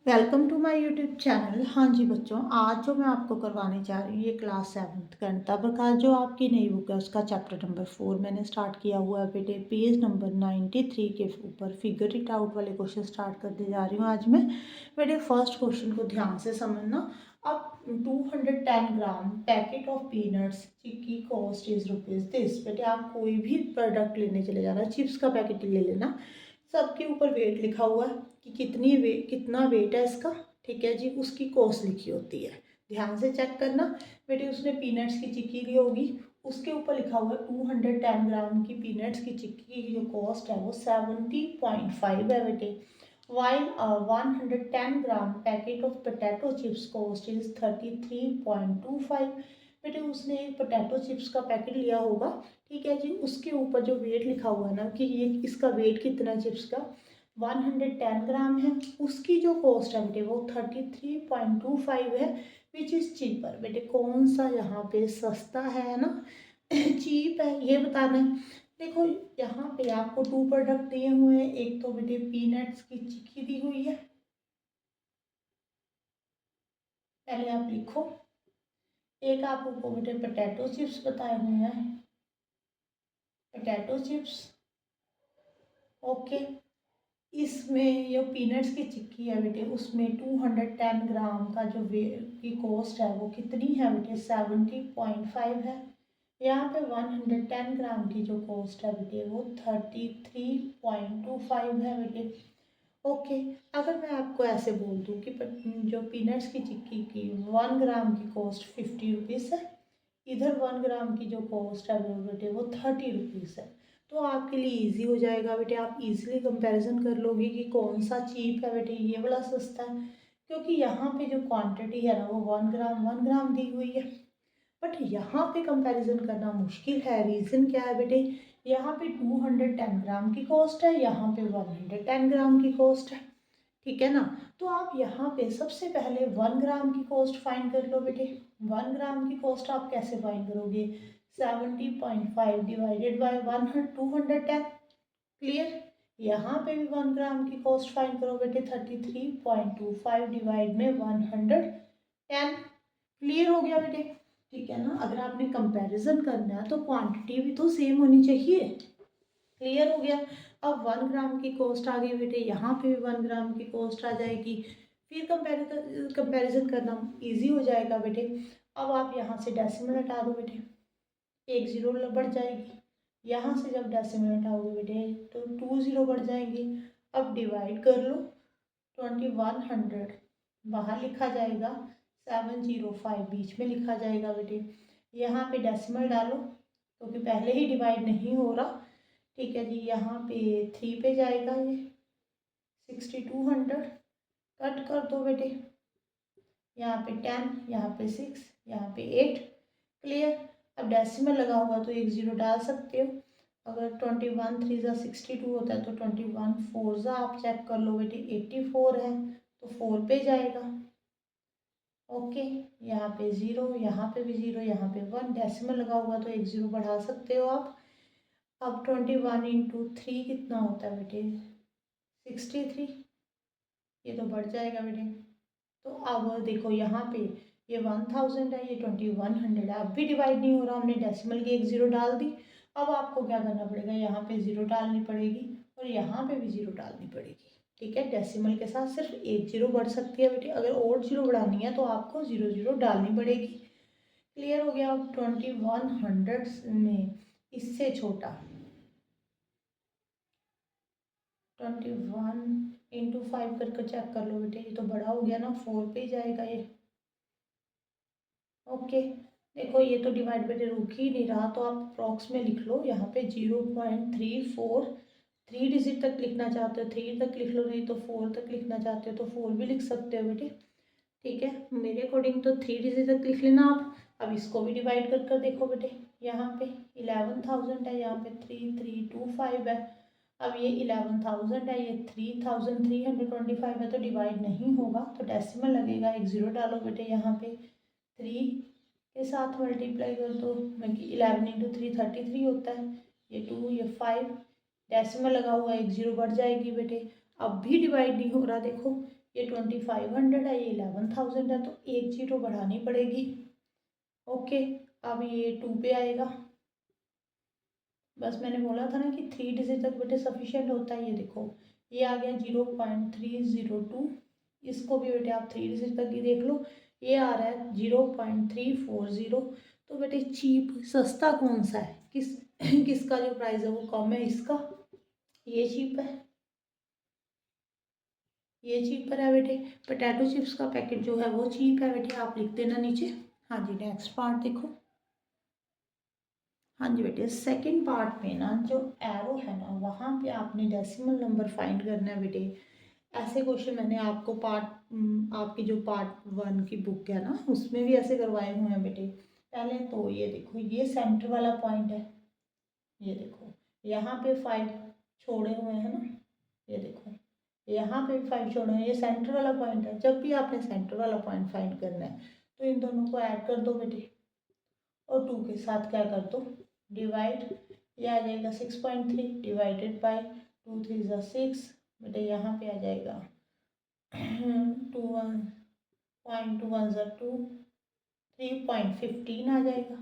Welcome to my YouTube channel. हाँ जी बच्चों, आज जो मैं आपको करवाने जा रही हूँ ये क्लास 7th गणिता प्रकाश जो आपकी नई बुक है उसका चैप्टर नंबर 4 मैंने स्टार्ट किया हुआ है बेटे। पेज नंबर 93 के ऊपर फिगर इट आउट वाले क्वेश्चन स्टार्ट करने जा रही हूँ आज मैं बेटे। फर्स्ट क्वेश्चन को ध्यान से समझना। अब 210 ग्राम पैकेट ऑफ पीनट्स की कॉस्ट इज रुपीज दिस। बेटे आप कोई भी प्रोडक्ट लेने चले जाना, चिप्स का पैकेट ले लेना, सबके ऊपर वेट लिखा हुआ है कि कितना वेट है इसका, ठीक है जी। उसकी कॉस्ट लिखी होती है, ध्यान से चेक करना बेटे। उसने पीनट्स की चिक्की ली होगी, उसके ऊपर लिखा हुआ है 210 ग्राम की पीनट्स की चिक्की की जो कॉस्ट है वो 70.5 है बेटे। While 110 gram packet of potato chips cost is 33.25। बेटे उसने एक पोटैटो चिप्स का पैकेट लिया होगा, ठीक है जी। उसके ऊपर जो वेट लिखा हुआ है ना कि ये इसका वेट कितना है चिप्स का, 110 ग्राम है। उसकी जो कॉस्ट है बेटे वो 33.25 है, विच इज़ चीपर। बेटे कौन सा यहाँ पे सस्ता है ना चीप है, ये बताना है। देखो यहाँ पे आपको 2 प्रोडक्ट दिए हुए हैं। एक तो बेटे पीनट्स की चिक्की दी हुई है, पहले आप लिखो। एक आपको बेटे पोटैटो चिप्स बताए हुए हैं, पोटैटो चिप्स, ओके। इसमें जो पीनट्स की चिक्की है बेटे उसमें 210 ग्राम का जो वे की कॉस्ट है वो कितनी है बेटे, 70.5 है। यहाँ पे 110 ग्राम की जो कॉस्ट है बेटे वो 33.25 है बेटे, ओके। अगर मैं आपको ऐसे बोल दूँ कि जो पीनट्स की चिक्की की 1 ग्राम की कॉस्ट 50 रुपीज़ है, इधर 1 ग्राम की जो कॉस्ट है वो बेटे वो 30 रुपीज़ है, तो आपके लिए इजी हो जाएगा बेटे। आप इजीली कंपैरिजन कर लोगे कि कौन सा चीप है बेटे, ये वाला सस्ता है। क्योंकि यहाँ पे जो क्वांटिटी है ना वो 1 ग्राम दी हुई है, बट यहाँ पे कंपैरिजन करना मुश्किल है। रीज़न क्या है बेटे, यहाँ पे 210 ग्राम की कॉस्ट है, यहाँ पे 110 ग्राम की कॉस्ट है, ठीक है ना। तो आप यहाँ पे सबसे पहले 1 ग्राम की कॉस्ट फाइंड कर लो बेटे। 1 ग्राम की कॉस्ट आप कैसे फाइंड करोगे, 70.5 डिवाइडेड बाई 210, क्लियर। यहाँ पे भी 1 ग्राम की कॉस्ट फाइंड करो बेटे, 33.25 डिवाइड में 110, क्लियर हो गया बेटे, ठीक है ना। अगर आपने कंपैरिजन करना है तो क्वांटिटी भी तो सेम होनी चाहिए, क्लियर हो गया। अब 1 ग्राम की कॉस्ट आ गई बेटे, यहाँ पे भी 1 ग्राम की कॉस्ट आ जाएगी, फिर कंपैरिजन करना इजी हो जाएगा बेटे। अब आप यहाँ से डेसिमल हटा दो बेटे, एक जीरो बढ़ जाएगी। यहाँ से जब डेसिमल हटाओगे बेटे तो 2 जीरो बढ़ जाएंगे। अब डिवाइड कर लो, 2100 बाहर लिखा जाएगा, 705 बीच में लिखा जाएगा बेटे। यहाँ पे डेसिमल डालो क्योंकि पहले ही डिवाइड नहीं हो रहा, ठीक है जी। यहाँ पे 3 पे जाएगा ये 6200, कट कर दो बेटे। यहाँ पे 10, यहाँ पे 6, यहाँ पे 8, क्लियर। अब डेसिमल लगा हुआ तो एक ज़ीरो डाल सकते हो। अगर 21 3 ज़ा 62 होता है तो 21 4 ज़ा आप चेक कर लो बेटे 84 है तो 4 पे जाएगा, ओके। यहाँ पे ज़ीरो, यहाँ पे भी ज़ीरो, यहाँ पे 1, डेसिमल लगा हुआ तो एक ज़ीरो बढ़ा सकते हो आप। अब 21 इंटू 3 कितना होता है बेटे, 63, ये तो बढ़ जाएगा बेटे। तो अब देखो यहाँ पे ये 1000 है, ये 2100 है, अब भी डिवाइड नहीं हो रहा, हमने डेसिमल की एक ज़ीरो डाल दी। अब आपको क्या करना पड़ेगा, यहाँ पे ज़ीरो डालनी पड़ेगी और यहाँ पे भी ज़ीरो डालनी पड़ेगी, ठीक है। डेसिमल के साथ सिर्फ एक ज़ीरो बढ़ सकती है बेटे, अगर और ज़ीरो बढ़ानी है तो आपको ज़ीरो ज़ीरो डालनी पड़ेगी, क्लियर हो गया। अब 2100 में इससे छोटा 21 इंटू 5 करके चेक कर लो बेटे, ये तो बड़ा हो गया ना, 4 पे ही जाएगा ये, ओके। देखो ये तो डिवाइड बेटे रुक ही नहीं रहा तो आप अप्रॉक्स में लिख लो, यहाँ पे 0.34, 3 डिजिट तक लिखना चाहते हो 3 तक लिख लो, नहीं तो 4 तक लिखना चाहते हो तो 4 भी लिख सकते हो बेटे, ठीक है। मेरे अकॉर्डिंग तो 3 डिजिट तक लिख लेना आप। अब इसको भी डिवाइड कर कर देखो बेटे, यहाँ पे 11,000 है, यहाँ पे 3325 है। अब ये 11,000 है, ये 3,325 है, तो डिवाइड नहीं होगा तो डेसिमल लगेगा, एक ज़ीरो डालो बेटे। यहाँ पे 3 के साथ मल्टीप्लाई कर दो, क्योंकि 11 इंटू 3 33 होता है, ये 2 ये 5, डेसिमल लगा हुआ है, एक ज़ीरो बढ़ जाएगी बेटे। अब भी डिवाइड नहीं हो रहा, देखो ये 2500 है, ये 11,000 है, तो एक जीरो बढ़ानी पड़ेगी। ओके, अब ये 2 पे आएगा। बस मैंने बोला था ना कि 3 डिजिट तक बेटे सफिशिएंट होता है। ये देखो, ये आ गया 0.302। इसको भी बेटे आप 3 डिजिट तक ही देख लो। ये आ रहा है 0.340। तो बेटे चीप सस्ता कौन सा है, किसका जो प्राइस है वो कम है, इसका। ये चीप है, ये चीपर है बेटे। पोटैटो चिप्स का पैकेट जो है वो चीप है बेटे, आप लिख देना नीचे। हाँ जी, नेक्स्ट पार्ट देखो। हाँ जी बेटे, सेकंड पार्ट में ना जो एरो है ना, वहाँ पे आपने डेसिमल नंबर फाइंड करना है बेटे। ऐसे क्वेश्चन मैंने आपको आपकी जो पार्ट 1 की बुक है ना, उसमें भी ऐसे करवाए हुए हैं बेटे। पहले तो ये देखो, ये सेंटर वाला पॉइंट है। ये देखो, यहाँ पे 5 छोड़े हुए हैं ना, ये देखो यहाँ पे भी 5 छोड़े हैं, ये सेंटर वाला पॉइंट है। जब भी आपने सेंटर वाला पॉइंट फाइंड करना है तो इन दोनों को ऐड कर दो बेटे, और 2 के साथ क्या कर दो, डिवाइड। ये आ जाएगा 6.3 डिवाइडेड बाय 2 3 ज़ा 6 बेटे। यहाँ पे आ जाएगा 2 ज़ा 2, 3.15 आ जाएगा।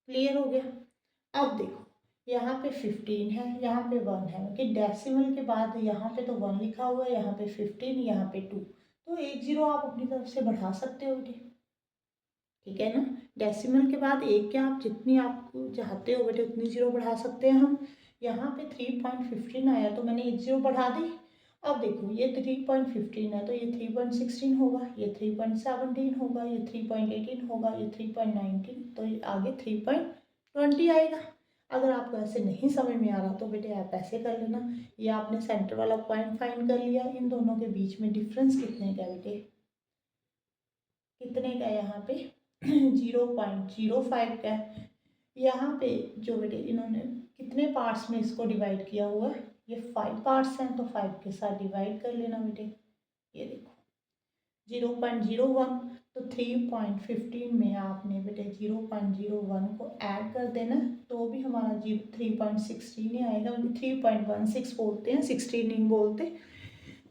क्लियर हो गया। अब देखो, यहाँ पे 15 है, यहाँ पे 1 है, कि डेसिमल के बाद यहाँ पे तो 1 लिखा हुआ है, यहाँ पे 15, यहाँ पे 2। तो एक जीरो आप अपनी तरफ से बढ़ा सकते हो बेटे, ठीक है ना। डेसिमल के बाद एक क्या, आप जितनी आप चाहते हो बेटे उतनी जीरो बढ़ा सकते हैं हम। यहाँ पे 3.15 आया तो मैंने एक जीरो बढ़ा दी। अब देखो, ये 3.15 है तो ये 3.16 होगा, ये 3.17 होगा, ये 3.18 होगा, ये 3.19, तो ये आगे 3.20 आएगा। अगर आपको ऐसे नहीं समझ में आ रहा तो बेटे आप ऐसे कर लेना। ये आपने सेंटर वाला पॉइंट फाइंड कर लिया, इन दोनों के बीच में डिफरेंस कितने का बेटे, कितने का, यहाँ पे 0.05 का है। यहाँ पे जो बेटे इन्होंने कितने पार्ट्स में इसको डिवाइड किया हुआ है, ये 5 पार्ट्स हैं, तो 5 के साथ डिवाइड कर लेना बेटे। ये देखो 0.01, तो 3.15 में आपने बेटे 0.01 को ऐड कर देना, तो भी हमारा 3.16 ही आएगा। 3.16 बोलते हैं, 16 नहीं बोलते,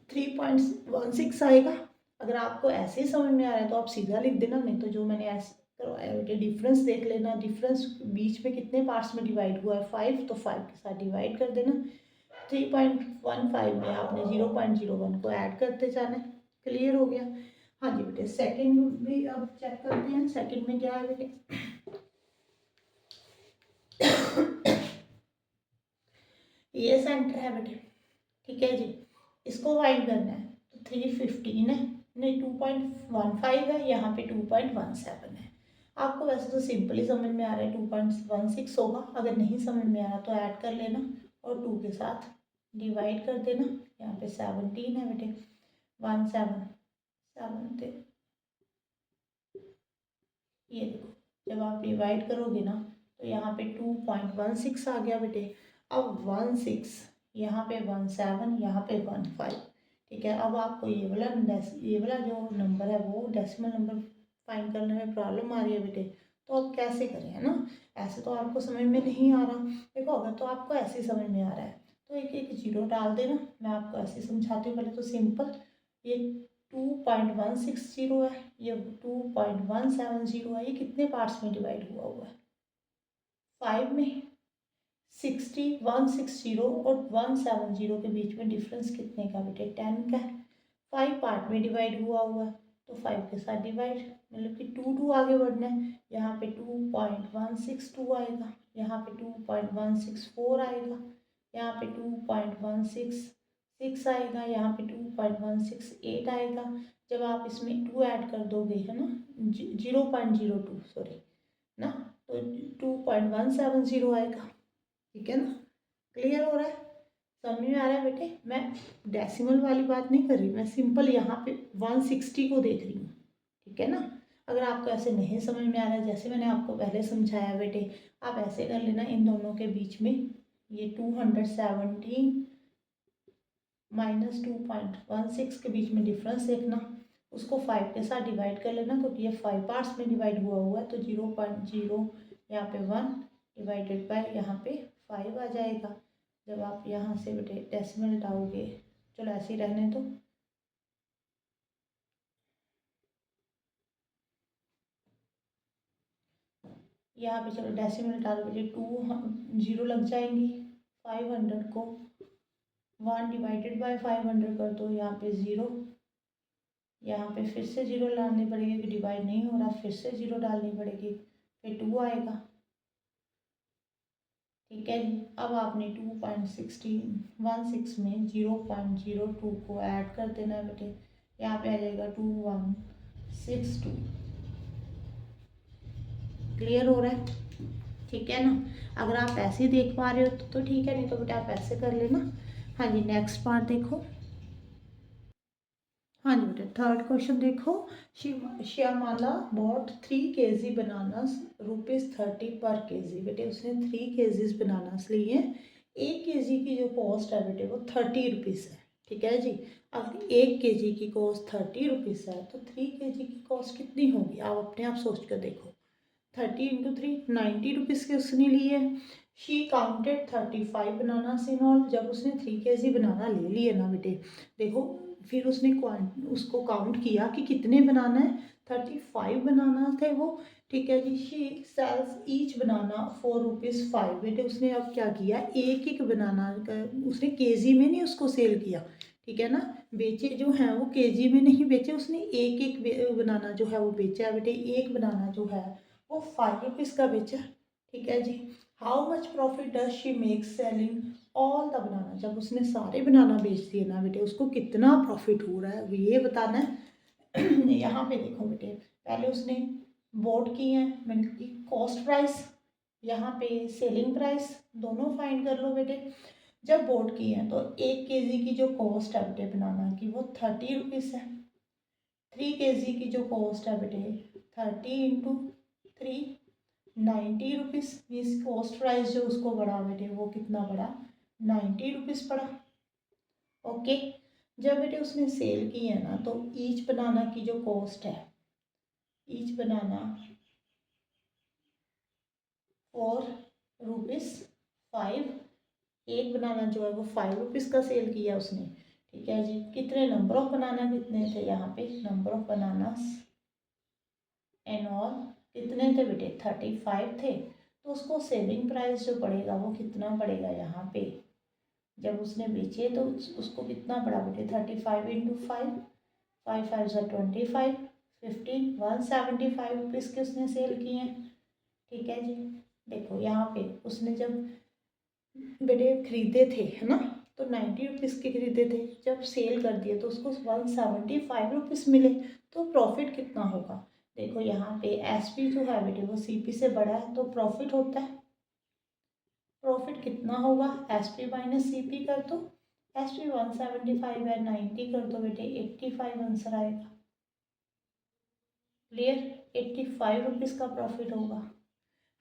3.16 आएगा। अगर आपको ऐसे ही समझ में आ रहा है तो आप सीधा लिख देना, नहीं तो जो मैंने ऐसे करवाया बेटे डिफरेंस देख लेना। डिफरेंस बीच में कितने पार्ट्स में डिवाइड हुआ है, 5, तो 5 के साथ डिवाइड कर देना। 3.15 में आपने 0.01 को ऐड करते जाना है। क्लियर हो गया। हाँ जी बेटे, सेकंड भी अब चेक करते हैं। सेकंड में क्या है बेटे, ये सेंटर है बेटे, ठीक है जी। इसको फाइंड करना है, तो 315 है, नहीं 2.15 है, यहाँ पे 2.17 है। आपको वैसे तो सिंपल ही समझ में आ रहा है, 2.16 होगा। अगर नहीं समझ में आ रहा तो ऐड कर लेना और 2 के साथ डिवाइड कर देना। यहाँ पे 17 है बेटे, 17 ये देखो, जब आप डिवाइड करोगे ना तो यहाँ पे 2.16 आ गया बेटे। अब 16, यहाँ पे 17, यहाँ पे 15, ठीक है। अब आपको ये वाला जो नंबर है वो डेसिमल नंबर फाइंड करने में प्रॉब्लम आ रही है बेटे, तो अब कैसे करें, है ना। ऐसे तो आपको समझ में नहीं आ रहा। देखो, अगर तो आपको ऐसे समझ में आ रहा है तो एक एक जीरो डाल देना। मैं आपको ऐसे समझाती हूँ। पहले तो सिंपल, ये 2.160 है, ये 2.170 है, ये कितने पार्ट्स में डिवाइड हुआ है, 5 में। 160 और 170 के बीच में डिफरेंस कितने का बेटे, 10 का है। 5 पार्ट में डिवाइड हुआ है, तो 5 के साथ डिवाइड, मतलब कि 2 आगे बढ़ना है। यहाँ पे 2.162 आएगा, यहाँ पे 2.164 आएगा, यहाँ पे 2.166 आएगा, यहाँ पे 2.168 आएगा। जब आप इसमें 2 ऐड कर दोगे, है ना, 0.02 सॉरी ना, तो 2.170 आएगा, ठीक है ना। क्लियर हो रहा है, समझ में आ रहा है बेटे। मैं डेसिमल वाली बात नहीं कर रही, मैं सिंपल यहाँ पे 160 को देख रही हूँ, ठीक है ना। अगर आपको ऐसे नहीं समझ में आ रहा है, जैसे मैंने आपको पहले समझाया बेटे, आप ऐसे कर लेना। इन दोनों के बीच में ये 217 माइनस 2.16 के बीच में डिफरेंस देखना, उसको 5 के साथ डिवाइड कर लेना, क्योंकि ये 5 पार्ट्स में डिवाइड हुआ है। तो 0.0 यहाँ पे 1 डिवाइडेड बाय यहाँ पे 5 आ जाएगा। जब आप यहाँ से बेटे डेसिमल डालोगे, चलो ऐसे ही रहने दो, यहाँ पे चलो डेसिमल डालो बेटे, 2 0 लग जाएंगी। 500 को 1 डिवाइडेड बाय 500 कर दो, यहाँ पे 0, यहाँ पे फिर से 0 डालनी पड़ेगी कि डिवाइड नहीं हो रहा, फिर से 0 डालनी पड़ेगी, फिर 2 आएगा। ठीक है जी। अब आपने 2.16 में 0.02 को ऐड कर देना है बेटे, यहाँ पे आ जाएगा 2162। क्लियर हो रहा है? ठीक है ना। अगर आप ऐसे देख पा रहे हो तो ठीक है, नहीं तो बेटा आप ऐसे कर लेना। हाँ जी, नेक्स्ट पार्ट देखो। हाँ जी बेटा, थर्ड क्वेश्चन देखो। श्यामाला बॉट 3 kg बनानास ₹30 पर केजी। बेटे उसने 3 kg बनानास लिए हैं। 1 kg की जो कॉस्ट है बेटे वो ₹30 है। ठीक है जी। अब 1 kg की कॉस्ट ₹30 है तो 3 kg की कॉस्ट कितनी होगी, आप अपने आप सोच कर देखो। 30 इंटू 3 ₹90 के उसने लिए। She counted 35 banana in all. जब उसने 3 kg बनाना ले लिए ना बेटे, देखो फिर उसने उसको काउंट किया कि कितने बनाना है, 35 बनाना थे वो। ठीक है जी। शी सेल्स ईच बनाना ₹4.5। बेटे उसने अब क्या किया, एक एक बनाना उसने केजी में नहीं उसको सेल किया। ठीक है ना। बेचे जो हैं वो केजी में नहीं बेचे, उसने एक एक बनाना जो है वो बेचा बेटे। एक बनाना जो है वो ₹5 का बेचा। ठीक है जी। How much profit does she make selling all the banana. जब उसने सारे बनाना बेच दिए ना बेटे, उसको कितना प्रॉफिट हो रहा है ये बताना है। यहाँ पे देखो बेटे, पहले उसने बोट की है, मैंने की कॉस्ट प्राइस, यहाँ पे सेलिंग प्राइस, दोनों फाइंड कर लो बेटे। जब बोट की है तो 1 kg की जो कॉस्ट है बेटे बनाना की वो ₹30 है। 3 kg की जो कॉस्ट है बेटे 30 इंटू 3 ₹90 मीन्स कॉस्ट प्राइस जो उसको बढ़ा बेटे वो कितना बढ़ा, ₹90 पड़ा। ओके। जब बेटे उसने सेल की है ना तो ईच बनाना की जो कॉस्ट है, ईच बनाना ₹4.5। एक बनाना जो है वो ₹5 का सेल किया उसने। ठीक है जी। कितने नंबर ऑफ बनाना कितने थे, यहाँ पे number of bananas and all कितने थे बेटे, 35 थे। तो उसको सेलिंग प्राइस जो पड़ेगा वो कितना पड़ेगा, यहाँ पे जब उसने बेचे तो उसको कितना पड़ा बेटे, 35 इंटू 5, 5 5 ज़ा 25, 15, ₹175 के उसने सेल किए हैं। ठीक है जी। देखो यहाँ पे उसने जब बेटे खरीदे थे है ना, तो ₹90 के खरीदे थे, जब सेल कर दिए तो उसको ₹175 मिले। तो प्रॉफिट कितना होगा, देखो यहाँ पे एसपी जो है बेटे वो सीपी से बड़ा है तो प्रॉफिट होता है। प्रॉफिट कितना होगा, एसपी माइनस सीपी कर दो। एसपी 175 है, 90 कर दो बेटे, 85 आंसर आएगा। क्लियर, ₹85 का प्रॉफिट होगा।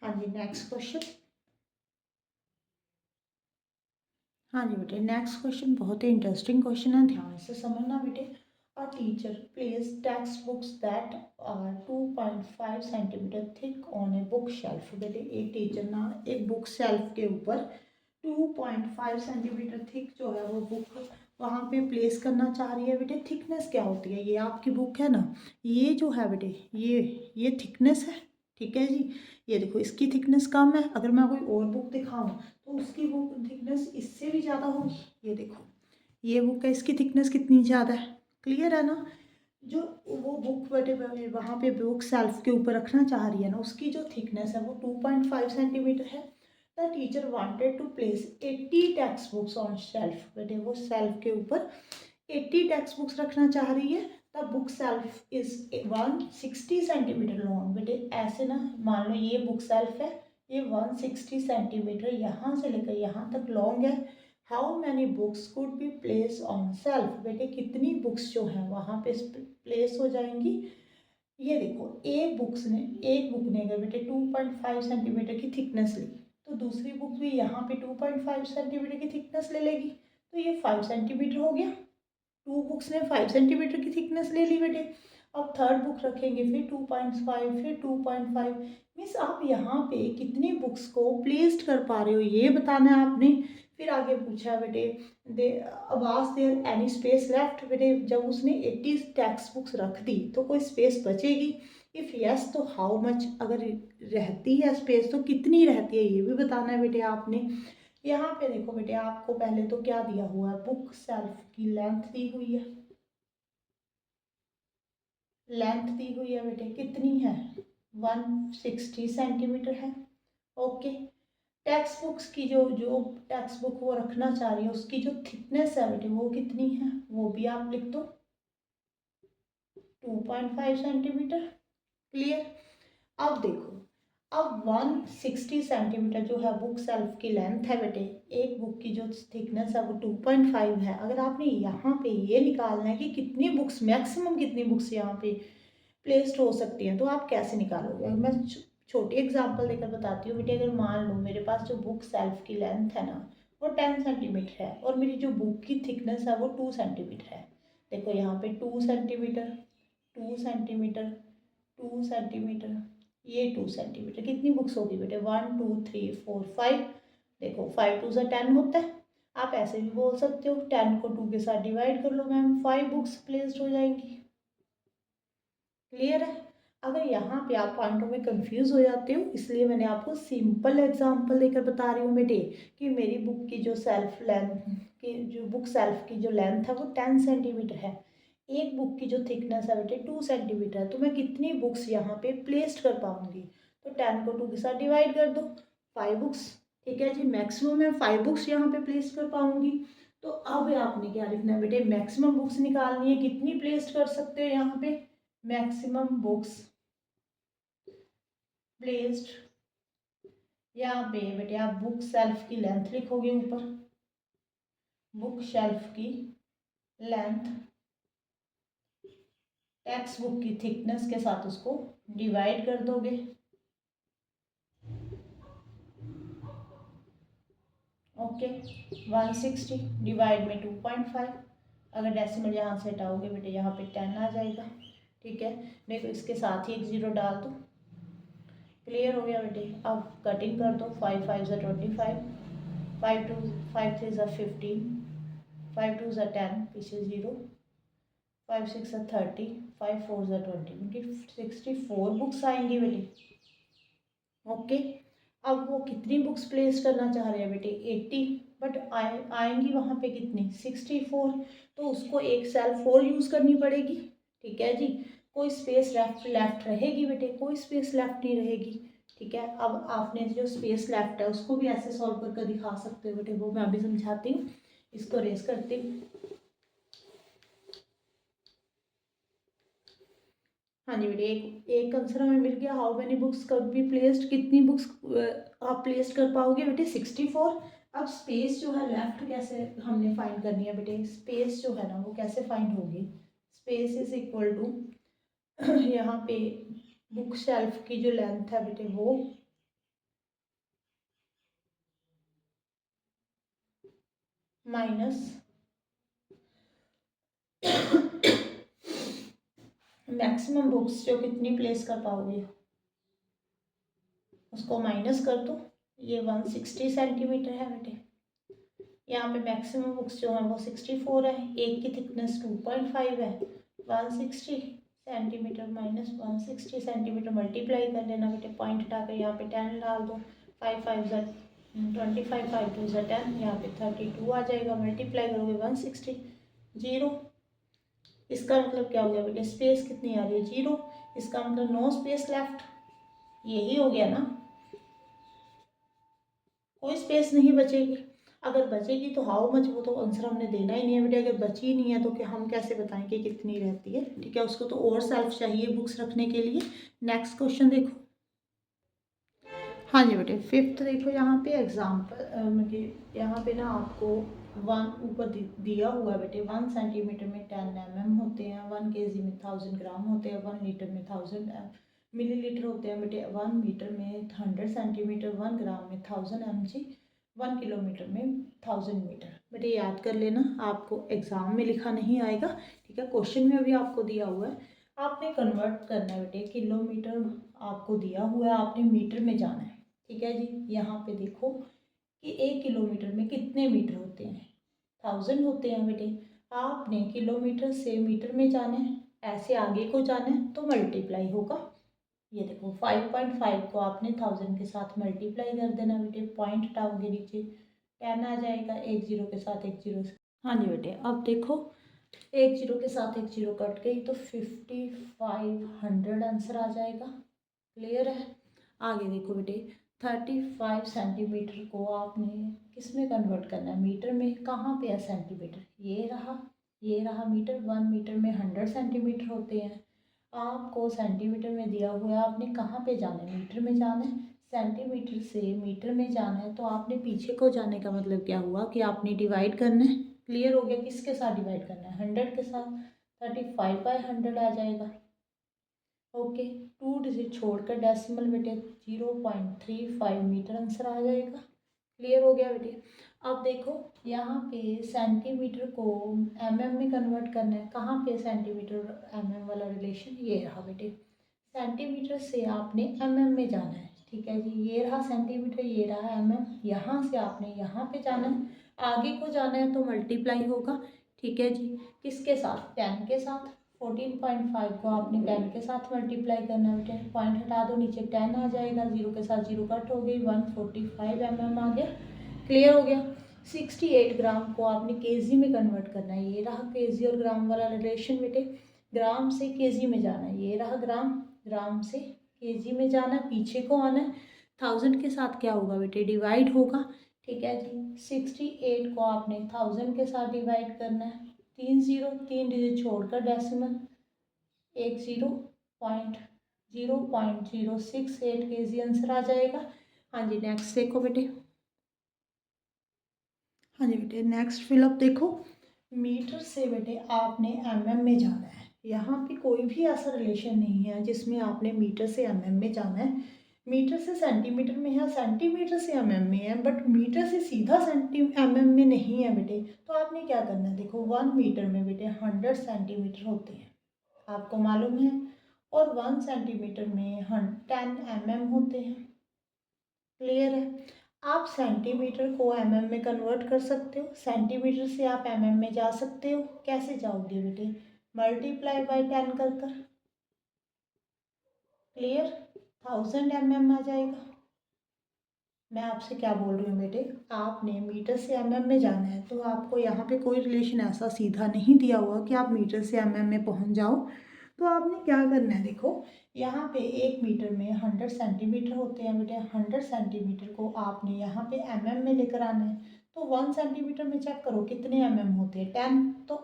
हाँ जी, नेक्स्ट क्वेश्चन। हाँ जी बेटे, नेक्स्ट क्वेश्चन बहुत ही इंटरेस्टिंग क्वेश्चन है, ध्यान से समझना बेटे। A teacher place text books that are 2.5 centimetre thick on a book shelf. बेटे एक टीचर ना एक बुक शेल्फ के ऊपर 2.5 सेंटीमीटर थिक जो है वो बुक वहाँ पे प्लेस करना चाह रही है। बेटे थिकनेस क्या होती है, ये आपकी बुक है ना, ये जो है बेटे ये थिकनेस है। ठीक है जी। ये देखो इसकी थिकनेस कम है, अगर मैं कोई और बुक दिखाऊं तो उसकी बुक थिकनेस इससे भी ज़्यादा होगी। ये देखो ये बुक है, इसकी थिकनेस कितनी ज़्यादा है। क्लियर है ना। जो वो बुक बेटे वहाँ पे बुक शेल्फ के ऊपर रखना चाह रही है ना, उसकी जो थिकनेस है वो 2.5 सेंटीमीटर है। The teacher wanted to place 80 text books on shelf. बेटे वो शेल्फ के ऊपर 80 टेक्स्ट बुक्स रखना चाह रही है। The book shelf is 160 centimetre long. बेटे ऐसे ना मान लो ये बुक सेल्फ है, ये 160 सेंटीमीटर यहाँ से लेकर यहाँ तक लॉन्ग है। How many books could be place on self. बेटे कितनी बुक्स जो हैं वहाँ पे प्लेस हो जाएंगी। ये देखो एक बुक ने अगर बेटे 2.5 सेंटीमीटर की थिकनेस ली तो दूसरी बुक भी यहाँ पे 2.5 सेंटीमीटर की थिकनेस ले लेगी, तो ये 5 सेंटीमीटर हो गया। 2 बुक्स ने 5 सेंटीमीटर की थिकनेस ले ली बेटे। अब थर्ड बुक रखेंगे फिर 2.5 फिर 2.5, मीन्स आप यहाँ पे कितनी बुक्स को प्लेस्ड कर पा रहे हो ये बताना है आपने। फिर आगे पूछा बेटे they was there any space left. बेटे जब उसने 80 टेक्स्ट बुक्स रख दी तो कोई स्पेस बचेगी। इफ़ यस तो हाउ मच, अगर रहती है स्पेस तो कितनी रहती है ये भी बताना है बेटे आपने। यहाँ पे देखो बेटे आपको पहले तो क्या दिया हुआ है, बुक सेल्फ की लेंथ दी हुई है, लेंथ दी हुई है बेटे कितनी है 160 सेंटीमीटर है। ओके, टेक्स्ट बुक्स की जो जो टेक्स्ट बुक वो रखना चाह रही है उसकी जो थिकनेस है बेटे वो कितनी है, वो भी आप लिख दो 2.5 सेंटीमीटर। क्लियर। अब देखो, अब 160 सेंटीमीटर जो है बुक सेल्फ की लेंथ है बेटे, एक बुक की जो थिकनेस है वो 2.5 है। अगर आपने यहाँ पे ये निकालना है कि कितनी बुक्स, मैक्सिमम कितनी बुक्स यहाँ पे प्लेस्ड हो सकती हैं, तो आप कैसे निकालोगे। मैं छोटी एग्जांपल देकर बताती हूँ बेटे। अगर मान लो मेरे पास जो बुक सेल्फ की लेंथ है ना वो 10 सेंटीमीटर है और मेरी जो बुक की थिकनेस है वो 2 सेंटीमीटर है। देखो यहाँ पे 2 सेंटीमीटर, 2 सेंटीमीटर, 2 सेंटीमीटर, ये 2 सेंटीमीटर, कितनी बुक्स होगी बेटे 1 2 3 4 5। देखो 5 2 से 10 होता है। आप ऐसे भी बोल सकते हो 10 को 2 के साथ डिवाइड कर लो मैम, 5 बुक्स प्लेस्ड हो जाएंगी। क्लियर है। अगर यहाँ पे आप पॉइंटों में कंफ्यूज हो जाते हो इसलिए मैंने आपको सिंपल एग्जांपल देकर बता रही हूँ बेटे कि मेरी बुक की जो सेल्फ लेंथ की जो बुक सेल्फ की जो लेंथ है वो 10 सेंटीमीटर है, एक बुक की जो थिकनेस है बेटे 2 सेंटीमीटर है, तो मैं कितनी बुक्स यहाँ पे प्लेस्ड कर पाऊंगी। तो 10 को 2 के साथ डिवाइड कर दो, 5 बुक्स। ठीक है जी, मैक्सिमम मैं 5 बुक्स यहाँ पे प्लेस कर पाऊंगी। तो अब आपने क्या लिखना है बेटे, मैक्सिमम बुक्स निकालनी है, कितनी प्लेस्ड कर सकते हो यहाँ पे, मैक्सिमम बुक्स प्लेस्ड। यहाँ पे बेटे आप बुक सेल्फ की लेंथ लिखोगे ऊपर, बुक शेल्फ की लेंथ टेक्स्ट बुक की थिकनेस के साथ उसको डिवाइड कर दोगे। ओके, 160 डिवाइड में 2.5, अगर डेसिमल यहाँ से हटाओगे बेटे यहाँ पे 10 आ जाएगा। ठीक है, देखो इसके साथ ही एक ज़ीरो डाल दो। क्लियर हो गया बेटे। अब कटिंग कर दो, 5 5 ज़ा 25, 5 2 5 3 ज़ा 15, 5 2 ज़ा 10, पीछे ज़ीरो, 5 6 ज़ा 30, 5 4 ज़ा 20, उनकी 64 बुक्स आएंगी बेटे। ओके, अब वो कितनी बुक्स प्लेस करना चाह रहे हैं बेटे 80, बट आएंगी वहाँ पे कितनी 64, तो उसको एक सेल 4 यूज़ करनी पड़ेगी। ठीक है जी, कोई स्पेस लेफ्ट लेफ्ट रहेगी बेटे, कोई स्पेस लेफ्ट नहीं रहेगी। ठीक है, अब आपने जो स्पेस लेफ्ट है उसको भी ऐसे सॉल्व करके दिखा सकते हो बेटे, वो मैं अभी समझाती हूँ। इसको रेस करती हूँ। हाँ जी बेटे, एक एक आंसर हमें मिल गया, हाउ मेनी बुक्स कब बी प्लेस्ड, कितनी बुक्स आप प्लेस कर पाओगे बेटे 64। अब स्पेस जो है लेफ्ट कैसे हमने फाइंड करनी है बेटे, स्पेस जो है ना वो कैसे फाइंड होगी, स्पेस इज इक्वल टू यहाँ पे बुक शेल्फ की जो लेंथ है बेटे वो माइनस मैक्सिमम बुक्स जो कितनी प्लेस कर पाओगे उसको माइनस कर दो, ये 160 सेंटीमीटर है बेटे। यहाँ पे मैक्सिमम बुक्स जो हैं वो 64 है, एक की थिकनेस 2.5 है, 160 सेंटीमीटर माइनस 160 सेंटीमीटर मल्टीप्लाई कर लेना बेटे, पॉइंट हटाकर यहाँ पे 10 डाल दो, 5 5 ज़ा 25, 5 2 ज़ा 10, यहाँ पे 32 आ जाएगा, मल्टीप्लाई करोगे 160, जीरो। इसका मतलब क्या हो गया बेटे, स्पेस कितनी आ रही है जीरो, इसका मतलब नो स्पेस लेफ्ट, यही हो गया ना, कोई स्पेस नहीं बचेगी। अगर बचेगी तो हाउ मच, वो तो आंसर हमने देना ही नहीं है बेटे, अगर बची ही नहीं है तो क्या हम कैसे बताएं कि कितनी रहती है। ठीक है, उसको तो और सेल्फ चाहिए बुक्स रखने के लिए। नेक्स्ट क्वेश्चन देखो। हाँ जी बेटे, फिफ्थ देखो यहाँ पे एग्जाम्पल मतलब यहाँ पे ना आपको वन ऊपर दिया हुआ है बेटे, 1 सेंटीमीटर में 10 mm होते हैं, 1 kg में 1000 ग्राम होते हैं, 1 लीटर में 1000 मिलीलीटर होते हैं बेटे, 1 मीटर में 100 सेंटीमीटर, 1 ग्राम में 1000 mg, 1 किलोमीटर में 1000 मीटर। बेटे याद कर लेना, आपको एग्जाम में लिखा नहीं आएगा। ठीक है, क्वेश्चन में भी आपको दिया हुआ है, आपने कन्वर्ट करना है बेटे, किलोमीटर आपको दिया हुआ है, आपने मीटर में जाना है। ठीक है जी, यहाँ पे देखो कि 1 किलोमीटर में कितने मीटर होते हैं, 1000 होते हैं बेटे। आपने किलोमीटर से मीटर में जाना है, ऐसे आगे को जाना है तो मल्टीप्लाई होगा। ये देखो 5.5 को आपने 1000 के साथ मल्टीप्लाई कर देना बेटे, पॉइंट हटाओगे नीचे 10 आ जाएगा, एक जीरो के साथ एक जीरो से। हाँ जी बेटे, अब देखो एक जीरो के साथ एक जीरो कट गई तो 5500 आंसर आ जाएगा। क्लियर है। आगे देखो बेटे 35 सेंटीमीटर को आपने किस में कन्वर्ट करना है, मीटर में। कहाँ पे है सेंटीमीटर, ये रहा मीटर। 1 मीटर में 100 सेंटीमीटर होते हैं। आपको सेंटीमीटर में दिया हुआ है, आपने कहाँ पे जाना है, मीटर में जाना है। सेंटीमीटर से मीटर में जाना है तो आपने पीछे को जाने का मतलब क्या हुआ कि आपने डिवाइड करना है। क्लियर हो गया, किसके साथ डिवाइड करना है, 100 के साथ। 35/100 आ जाएगा। ओके, 2 डिजिट छोड़कर डेसिमल बेटे 0.35 मीटर आंसर आ जाएगा। क्लियर हो गया बेटे। अब देखो यहाँ पे सेंटीमीटर को एमएम में कन्वर्ट करना है। कहाँ पे सेंटीमीटर एमएम वाला रिलेशन, ये रहा बेटे। सेंटीमीटर से आपने एमएम में जाना है। ठीक है जी, ये रहा सेंटीमीटर, ये रहा एमएम। यहाँ से आपने यहाँ पे जाना है, आगे को जाना है तो मल्टीप्लाई होगा। ठीक है जी, किसके साथ, 10 के साथ। 14.5 को आपने 10 के साथ मल्टीप्लाई करना है बेटे, पॉइंट हटा दो, नीचे 10 आ जाएगा, जीरो के साथ जीरो कट हो गई, 145 mm आ गया। क्लियर हो गया। 68 ग्राम को आपने केजी में कन्वर्ट करना है। ये रहा केजी और ग्राम वाला रिलेशन बेटे, ग्राम से केजी में जाना है। ये रहा ग्राम, ग्राम से केजी में जाना है, पीछे को आना है। 1000 के साथ क्या होगा बेटे, डिवाइड होगा। ठीक है जी, 68 को आपने 1000 के साथ डिवाइड करना है। 3 डिजिट छोड़कर डेसिमल, एक जीरो, 0.06 के जी आंसर आ जाएगा। हाँ जी, नेक्स्ट देखो बेटे। हाँ जी बेटे, नेक्स्ट फिलअप देखो। मीटर से बेटे आपने एमएम में जाना है। यहाँ पे कोई भी ऐसा रिलेशन नहीं है जिसमें आपने मीटर से एमएम में जाना है। मीटर से सेंटीमीटर में है, सेंटीमीटर से एमएम में है, बट मीटर से सीधा एमएम में नहीं है बेटे। तो आपने क्या करना है, देखो 1 मीटर में बेटे 100 सेंटीमीटर होते हैं, आपको मालूम है। और 1 सेंटीमीटर में 10 mm होते हैं। क्लियर है। आप सेंटीमीटर को एमएम में कन्वर्ट कर सकते हो, सेंटीमीटर से आप एमएम में जा सकते हो। कैसे जाओगे बेटे, मल्टीप्लाई बाय 10 कर कर। क्लियर, 1000 mm आ जाएगा। मैं आपसे क्या बोल रही हूँ बेटे, आपने मीटर से एमएम में जाना है तो आपको यहाँ पे कोई रिलेशन ऐसा सीधा नहीं दिया हुआ कि आप मीटर से एमएम में पहुँच जाओ। तो आपने क्या करना है, देखो यहाँ पे 1 मीटर में 100 सेंटीमीटर होते हैं बेटे। 100 सेंटीमीटर को आपने यहाँ पे एमएम में लेकर आना है। तो 1 सेंटीमीटर में चेक करो कितने एमएम होते हैं, 10। तो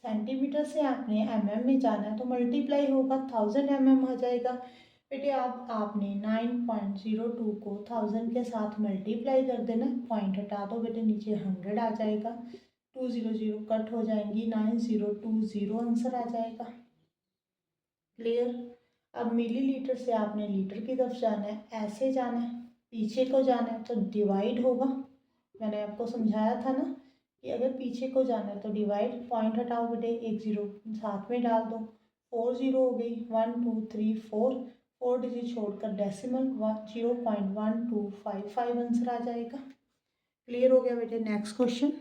सेंटीमीटर से आपने एमएम में जाना है तो मल्टीप्लाई होगा, 1000 mm आ जाएगा। बेटे आपने 9.02 को 1000 के साथ मल्टीप्लाई कर देना, पॉइंट हटा दो बेटे, नीचे 100 आ जाएगा, 200 कट हो जाएंगी, 9020 आंसर आ जाएगा। क्लियर। अब मिलीलीटर से आपने लीटर की तरफ जाना है, ऐसे जाना है, पीछे को जाना है तो डिवाइड होगा। मैंने आपको समझाया था ना कि अगर पीछे को जाना है तो डिवाइड, पॉइंट हटाओ बेटे, एक जीरो साथ में डाल दो, 40 हो गई, 1234, 4 डिजिट छोड़कर डेसिमल 0.1255 आंसर आ जाएगा। क्लियर हो गया बेटे। Next question.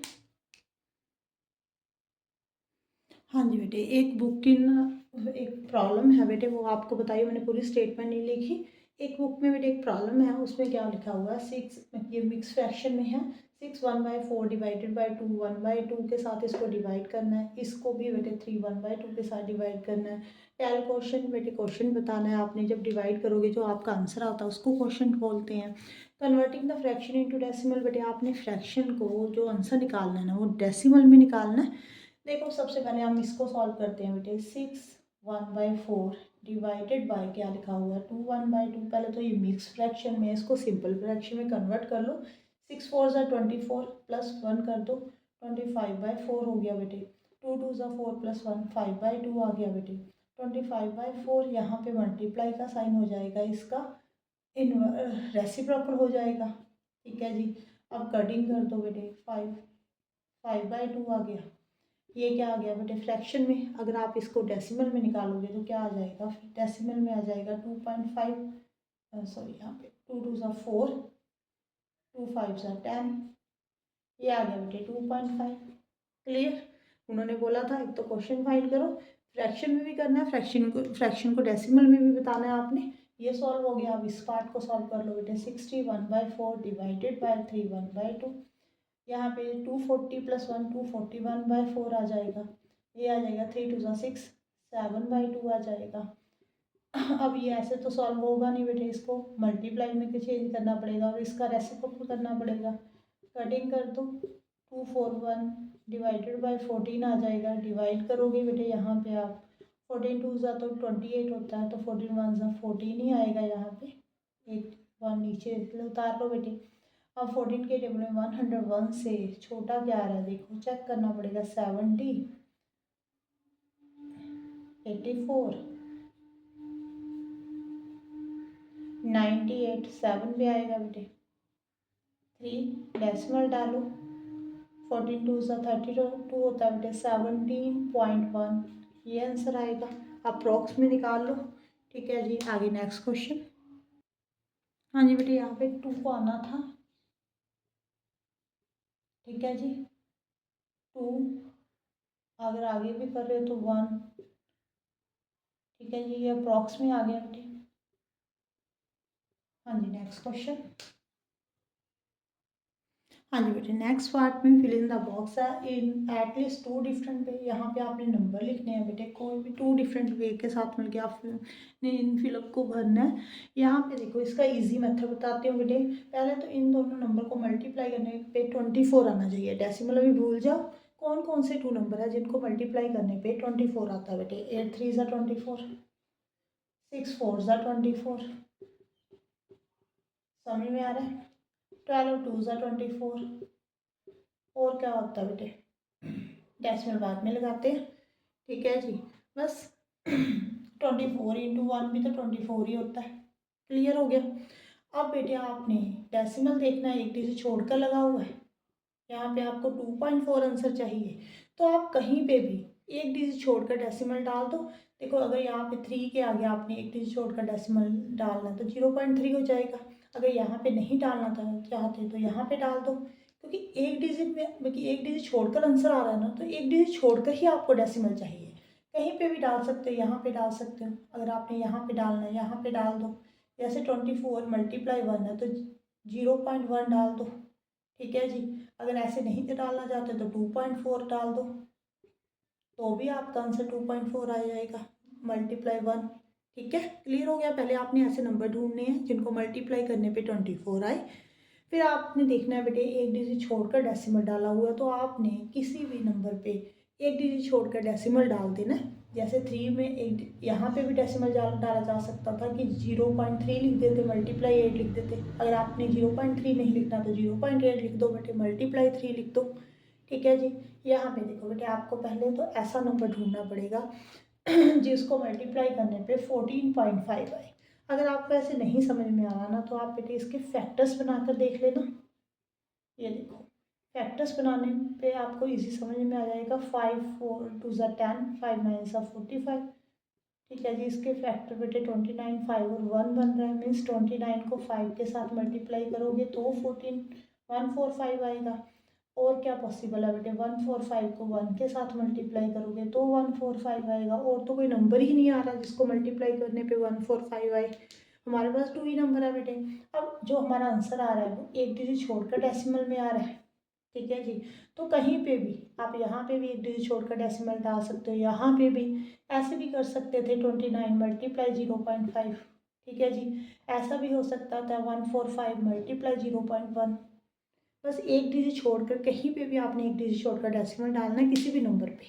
हाँ जी बेटे, एक बुक की ना एक प्रॉब्लम है बेटे, वो आपको बताइए, मैंने पूरी स्टेटमेंट नहीं लिखी। एक बुक में बेटे एक प्रॉब्लम है, उसमें क्या लिखा हुआ है, 6, ये मिक्स फ्रैक्शन में है, 6 1/4 डिवाइडेड बाई 2 1/2 के साथ इसको डिवाइड करना है। इसको भी बेटे 3 1/2 के साथ डिवाइड करना है। टेल क्वेश्चन बेटे, क्वेश्चन बताना है आपने। जब डिवाइड करोगे जो आपका आंसर आता है उसको क्वेश्चन बोलते हैं। Converting the fraction into decimal, बेटे आपने फ्रैक्शन को जो आंसर निकालना है ना वो डेसिमल में निकालना है। देखो सबसे पहले हम इसको सॉल्व करते हैं बेटे। 6 1/4 डिवाइडेड बाय क्या लिखा हुआ है, 2 1/2। पहले तो ये मिक्स फ्रैक्शन में, इसको सिंपल फ्रैक्शन में कन्वर्ट कर लो। 6 4 ज़ा 24 प्लस 1 कर दो, 25/4 हो गया बेटे। 2 2 ज़ा 4 प्लस 1 5/2 आ गया बेटे। 25/4 यहाँ पे मल्टीप्लाई का साइन हो जाएगा, इसका इन रेसिप्रोकल हो जाएगा। ठीक है जी, अब कटिंग कर दो बेटे, 5/2 आ गया। ये क्या आ गया बेटे फ्रैक्शन में। अगर आप इसको डेसिमल में निकालोगे तो क्या आ जाएगा, डेसिमल में आ जाएगा 2.5, सॉरी यहाँ पे 2 2 ज़ा 4, 2 5 ज़ा 10, ये आ गया बेटे 2.5। क्लियर। उन्होंने बोला था एक तो क्वेश्चन फाइंड करो, फ्रैक्शन में भी करना है, फ्रैक्शन को डेसिमल में भी बताना है आपने। ये सॉल्व हो गया। अब इस पार्ट को सॉल्व कर लो बेटे। 61/4 डिवाइडेड बाय 3 1/2। यहाँ पे 240 + 1 241/4 आ जाएगा। ये आ जाएगा 3 2 6 7/2 आ जाएगा। अब ये ऐसे तो सॉल्व होगा नहीं बेटे, इसको मल्टीप्लाई में चेंज करना पड़ेगा और इसका रेसिप्रोकल करना पड़ेगा। कटिंग कर दो। 241 डिवाइडेड बाय 14 आ जाएगा। डिवाइड करोगे बेटे यहाँ पे आप 14 2 ज़ा तो 28 होता है, तो 14 1 ज़ा 14 ही आएगा। यहाँ पे एक 1 नीचे उतार लो बेटे। अब 14 के टेबल में 101 से छोटा क्या आ रहा है देखो, चेक करना पड़ेगा। 70 84 98 7 भी आएगा बेटे। 3 डेसिमल डालो। 14 2 सा 32 होता है बेटे। 17.1 ये आंसर आएगा। अप्रॉक्स में निकाल लो। ठीक है जी, आगे नेक्स्ट क्वेश्चन। हाँ जी बेटे, यहाँ पे 2 आना था। ठीक है जी, 2 अगर आगे भी कर रहे हो तो 1। ठीक है जी, ये अप्रॉक्स में आ गया बेटे। हाँ जी, नेक्स्ट क्वेश्चन। हाँ जी बेटे, नेक्स्ट पार्ट में फिल इन द बॉक्स है इन एटलीस्ट 2 डिफरेंट वे। यहाँ पे आपने नंबर लिखने हैं बेटे, कोई भी 2 डिफरेंट वे के साथ मिलकर आपने इन फिलअप को भरना है। यहाँ पे देखो, इसका इजी मेथड बताती हूँ बेटे। पहले तो इन दोनों नंबर को मल्टीप्लाई करने पे 24 आना चाहिए। डेसिमल अभी भूल जाओ। कौन कौन से 2 नंबर है जिनको मल्टीप्लाई करने पे 24 आता है बेटे? 8 3 ज़ा 24, 6 4 ज़ा 24। समझ में आ रहा है? 12 2 ज़ा 24। और क्या होता है बेटे? डेसिमल बाद में लगाते हैं। ठीक है जी, बस 24 × 1 भी तो 24 ही होता है। क्लियर हो गया? अब बेटे आपने डेसिमल देखना है, एक डिजिट छोड़कर लगा हुआ है। यहाँ पे आपको 2.4 आंसर चाहिए, तो आप कहीं पे भी एक डिजिट छोड़कर डेसिमल डाल दो। देखो, अगर यहाँ पे 3 के आगे आपने एक डिजिट छोड़कर डेसिमल डालना है तो 0.3 हो जाएगा। अगर यहाँ पे नहीं डालना चाहते तो यहाँ पे डाल दो, क्योंकि एक डिजिट में बल्कि एक डिजिट छोड़कर आंसर आ रहा है ना, तो एक डिजिट छोड़कर ही आपको डेसिमल चाहिए। कहीं पे भी डाल सकते हो, यहाँ पे डाल सकते हो। अगर आपने यहाँ पे डालना है यहाँ पे डाल दो। जैसे 24 × 1 है तो 0.1 डाल दो। ठीक है जी, अगर ऐसे नहीं डालना चाहते तो 2.4 डाल दो, तो भी आपका आंसर 2.4 आ जाएगा ×1। ठीक है, क्लियर हो गया? पहले आपने ऐसे नंबर ढूंढने हैं जिनको मल्टीप्लाई करने पे 24 आए। फिर आपने देखना है बेटे, एक डिजिट छोड़कर डेसिमल डाला हुआ है, तो आपने किसी भी नंबर पे एक डिजिट छोड़कर डेसिमल डाल देना है। जैसे 3 में एक यहाँ पे भी डेसिमल डाला जा सकता था कि 0.3 लिख देते, ×8 लिख देते। अगर आपने 0.3 नहीं लिखना तो 0.8 लिख दो बेटे, ×3 लिख दो। ठीक है जी, यहाँ पे देखो बेटे, आपको पहले तो ऐसा नंबर ढूंढना पड़ेगा जिसको मल्टीप्लाई करने पे 14.5 आए। अगर आपको ऐसे नहीं समझ में आ रहा ना, तो आप बेटे इसके फैक्टर्स बनाकर देख लेना। ये देखो, फैक्टर्स बनाने पे आपको इजी समझ में आ जाएगा। 5 4 2 ज़ा 10, 5 9 ज़ा 45। ठीक है जी, इसके फैक्टर बेटे 29 5 और 1 बन रहा है। मीन्स 29 को 5 के साथ मल्टीप्लाई करोगे तो 145 आएगा। और क्या पॉसिबल है बेटे? 145 को 1 के साथ मल्टीप्लाई करोगे तो 145 आएगा। और तो कोई नंबर ही नहीं आ रहा जिसको मल्टीप्लाई करने पे 145 आए। हमारे पास 2 ही नंबर है बेटे। अब जो हमारा आंसर आ रहा है वो एक डिजिट छोड़कर डेसिमल में आ रहा है। ठीक है जी, तो कहीं पे भी आप यहाँ पे भी एक डिजिट छोड़कर डेसिमल डाल सकते हो, यहाँ पे भी ऐसे भी कर सकते थे 29 × 0.5। ठीक है जी, ऐसा भी हो सकता था 145 × 0.1। बस एक डिजिट छोड़कर कहीं पे भी आपने एक डिजिट छोड़कर डेसिमल डालना है किसी भी नंबर पे।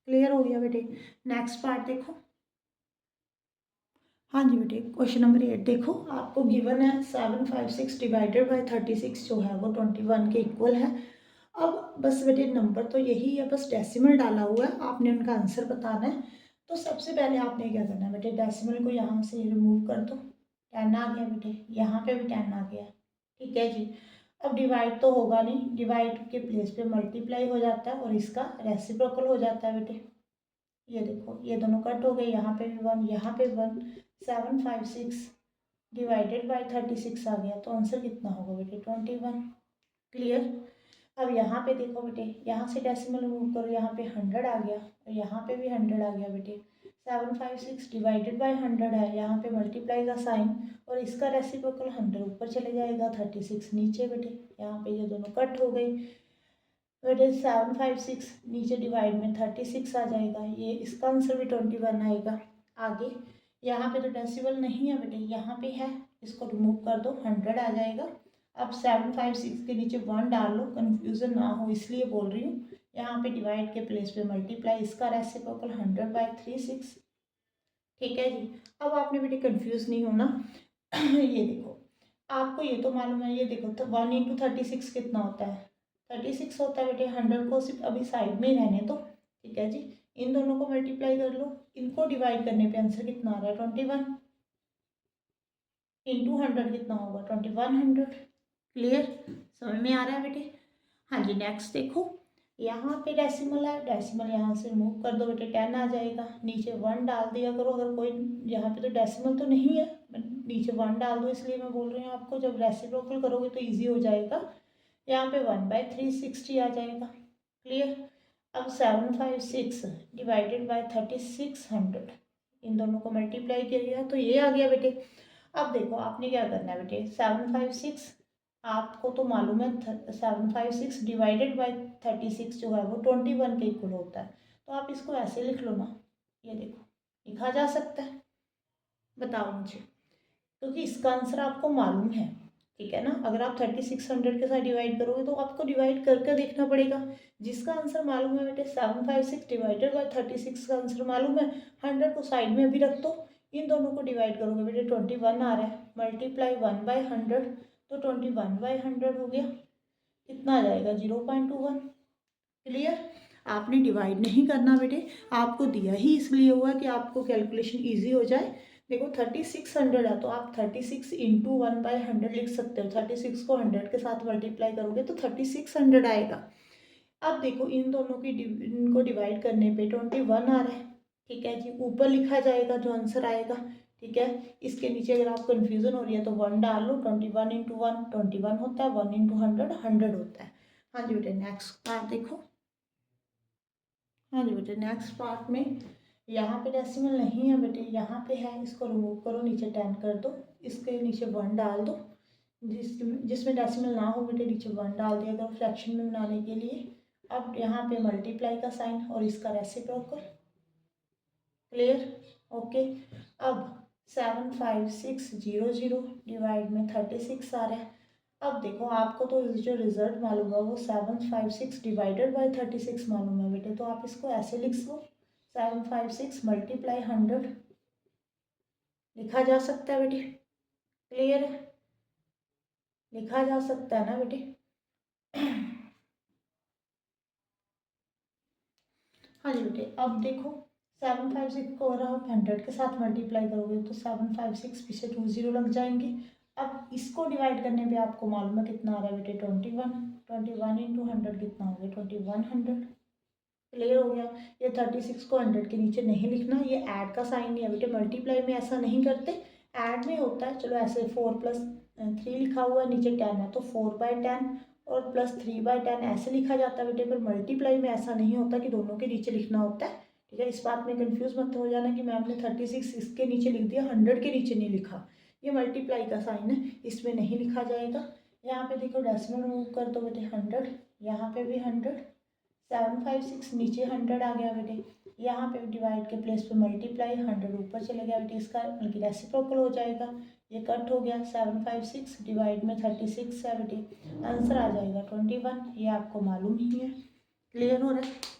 क्लियर हो गया बेटे? नेक्स्ट पार्ट देखो। हाँ जी बेटे, क्वेश्चन नंबर 8 देखो, आपको गिवन है 756 डिवाइडेड बाय 36 जो है वो 21 के इक्वल है। अब बस बेटे नंबर तो यही है, बस डेसिमल डाला हुआ है, आपने उनका आंसर बताना है। तो सबसे पहले आपने क्या करना है बेटे, डेसिमल को यहाँ से रिमूव कर दो। 10 आ गया बेटे, यहाँ पे भी 10 आ गया। ठीक है जी, अब डिवाइड तो होगा नहीं, डिवाइड के प्लेस पे मल्टीप्लाई हो जाता है और इसका रेसिप्रोकल हो जाता है बेटे। ये देखो, ये दोनों कट हो गए, यहाँ पे भी 1 यहाँ पे 1। 756 डिवाइडेड बाय 36 आ गया, तो आंसर कितना होगा बेटे? 21। क्लियर? अब यहाँ पे देखो बेटे, यहाँ से डेसिमल रिमूव करो, यहाँ पे 100 आ गया और यहाँ पे भी 100 आ गया बेटे। 756 डिवाइडेड बाय 100 है, यहाँ पे मल्टीप्लाई का साइन और इसका रेसिप्रोकल 100 ऊपर चले जाएगा, 36 नीचे बेटे, यहाँ पे ये दोनों कट हो गई बेटे। 756 नीचे डिवाइड में 36 आ जाएगा, ये इसका आंसर भी 21 आएगा। आगे यहाँ पे तो डेसिमल नहीं है बेटे, यहाँ पे है, इसको रिमूव कर दो, 100 आ जाएगा। अब 756 के नीचे 1 डाल लो, कन्फ्यूज़न ना हो इसलिए बोल रही हूँ। यहाँ पे डिवाइड के प्लेस पे मल्टीप्लाई, इसका रेसिप्रोकल 100/36। ठीक है जी। अब आपने बेटे कंफ्यूज नहीं होना। ये देखो, आपको ये तो मालूम है, ये देखो तो 1 × 36 कितना होता है, 36 होता है बेटे। 100 को सिर्फ अभी साइड में ही रहने दो, ठीक है जी। इन दोनों को मल्टीप्लाई कर लो, इनको डिवाइड करने पे आंसर कितना आ रहा है, 21 इंटू 100 कितना होगा, 2100। क्लियर, समझ में आ रहा है बेटे। हाँ जी, नेक्स्ट देखो, यहाँ पे डेसिमल है, डेसिमल यहाँ से रिमूव कर दो बेटे, 10 आ जाएगा। नीचे 1 डाल दिया करो, अगर कोई यहाँ पे तो डेसिमल तो नहीं है, नीचे 1 डाल दो, इसलिए मैं बोल रही हूँ आपको, जब रेसिप्रोकल करोगे तो ईजी हो जाएगा। यहाँ पे 1/360 आ जाएगा। क्लियर। अब 756 डिवाइडेड बाय 3600, इन दोनों को मल्टीप्लाई किया तो ये आ गया बेटे। अब देखो आपने क्या करना है बेटे, 756 आपको तो मालूम है 756 डिवाइडेड बाय 36 जो है वो 21 के इक्वल होता है, तो आप इसको ऐसे लिख लो ना, ये देखो लिखा जा सकता है, बताओ मुझे, क्योंकि इसका आंसर आपको मालूम है, ठीक है ना। अगर आप 3600 के साथ डिवाइड करोगे तो आपको डिवाइड करके देखना पड़ेगा। जिसका आंसर मालूम है बेटे 756 डिवाइडेड बाय 36 का आंसर मालूम है, 100 को साइड में अभी रख दो, इन दोनों को डिवाइड करोगे बेटे 21 आ रहा है, मल्टीप्लाई 1/100 तो 21/100 हो गया, कितना आ जाएगा 0.21। क्लियर। आपने डिवाइड नहीं करना बेटे, आपको दिया ही इसलिए हुआ कि आपको कैलकुलेशन ईजी हो जाए। देखो 3600 है तो आप 36 इंटू 1/100 लिख सकते हो, 36 को 100 के साथ मल्टीप्लाई करोगे तो 3600 आएगा। अब देखो इन दोनों की इनको डिवाइड करने पे 21 आ रहा है, ठीक है जी, ऊपर लिखा जाएगा जो आंसर आएगा, ठीक है। इसके नीचे अगर आप कन्फ्यूज़न हो रही है तो 1 डाल लो, 21 × 1 21 होता है, 1 × 100 100 होता है। हाँ जी बेटे, नेक्स्ट पार्ट देखो। हाँ जी बेटे, नेक्स्ट पार्ट में यहाँ पे डेसिमल नहीं है बेटे, यहाँ पे है, इसको रिमूव करो, नीचे 10 कर दो, इसके नीचे 1 डाल दो, जिसमें डेसिमल ना हो बेटे नीचे 1 डाल दिया करो फ्रैक्शन में बनाने के लिए। अब यहाँ पे मल्टीप्लाई का साइन और इसका रेसिप्रोकल। Clear, okay. अब 75600 डिवाइड में 36 आ रहा है। अब देखो आपको तो जो रिजल्ट मालूम है वो 756 डिवाइडेड बाय 36 मालूम है बेटे, तो आप इसको ऐसे लिख लो, 756 मल्टीप्लाई 100 लिखा जा सकता है बेटे। क्लियर है, लिखा जा सकता है ना बेटे। हाँ जी बेटे, अब देखो 756 को अगर आप 100 के साथ मल्टीप्लाई करोगे तो 756 पीछे 20 लग जाएंगे। अब इसको डिवाइड करने पे आपको मालूम है कितना आ रहा है बेटे, 21 21 इंटू 100 कितना हो गया, 2100। क्लियर हो गया। ये 36 को 100 के नीचे नहीं लिखना, ये ऐड का साइन नहीं है बेटे, मल्टीप्लाई में ऐसा नहीं करते, ऐड में होता है। चलो ऐसे 4+3 लिखा हुआ है, नीचे 10 है तो 4/10 और +3/10 ऐसे लिखा जाता है बेटे, पर मल्टीप्लाई में ऐसा नहीं होता कि दोनों के नीचे लिखना होता है, ठीक है। इस बात में कंफ्यूज मत हो जाना कि मैम ने 36 इसके नीचे लिख दिया, 100 के नीचे नहीं लिखा, ये मल्टीप्लाई का साइन है, इसमें नहीं लिखा जाएगा। यहाँ पे देखो डेसिमल मूव कर दो बेटे 100, यहाँ पे भी 100, 756 नीचे 100 आ गया बेटे, यहाँ पे डिवाइड के प्लेस पे मल्टीप्लाई, 100 ऊपर चले गया बेटे, इसका बल्कि रेसिप्रोकल हो जाएगा, ये कट हो गया, 756 डिवाइड में 36 है बेटे, आंसर आ जाएगा 21, ये आपको मालूम ही है। क्लियर हो रहा है।